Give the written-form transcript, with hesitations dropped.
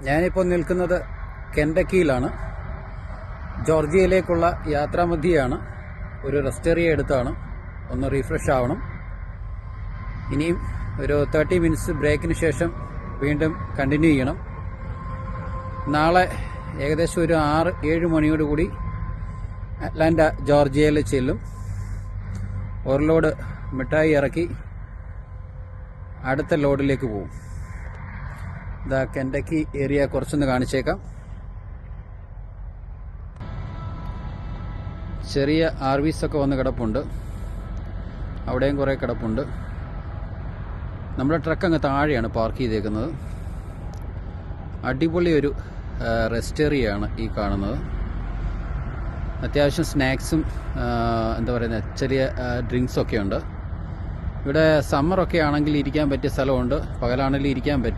ഞാനിപ്പോൾ നിൽക്കുന്നത് കെൻഡക്കിയിലാണ്. ജോർജിയയിലേക്കുള്ള യാത്രാമധ്യയാണ്. ഒരു റെസ്റ്റ് ഏരിയ എടുത്താണ്, ഒന്ന് റീഫ്രഷ് ആവണം. ഇനിയും ഒരു 30 മിനിറ്റ്സ് ബ്രേക്കിന് ശേഷം വീണ്ടും കണ്ടിന്യൂ ചെയ്യണം. നാളെ ഏകദേശം ഒരു 6-7 മണിയോടുകൂടി അറ്റ്ലാന്റ ജോർജിയയിൽ ചെല്ലും. ഒരു ലോഡ് മിഠായി ഇറക്കി അടുത്ത ലോഡിലേക്ക് പോകും. ഇതാ കെൻഡക്കി ഏരിയ കുറച്ചൊന്ന് കാണിച്ചേക്കാം. ചെറിയ RVs ഒക്കെ വന്ന് കിടപ്പുണ്ട്, അവിടെയും കുറേ കിടപ്പുണ്ട്. നമ്മുടെ ട്രക്ക് അങ്ങ് താഴെയാണ് പാർക്ക് ചെയ്തേക്കുന്നത്. അടിപൊളി ഒരു റെസ്റ്റ് ഏരിയ ആണ് ഈ കാണുന്നത്. അത്യാവശ്യം സ്നാക്സും എന്താ പറയുന്നത് ചെറിയ ഡ്രിങ്ക്സൊക്കെ ഉണ്ട്. ഇവിടെ സമ്മറൊക്കെ ആണെങ്കിൽ ഇരിക്കാൻ പറ്റിയ സ്ഥലമുണ്ട്, പകലാണെങ്കിൽ ഇരിക്കാൻ പറ്റും.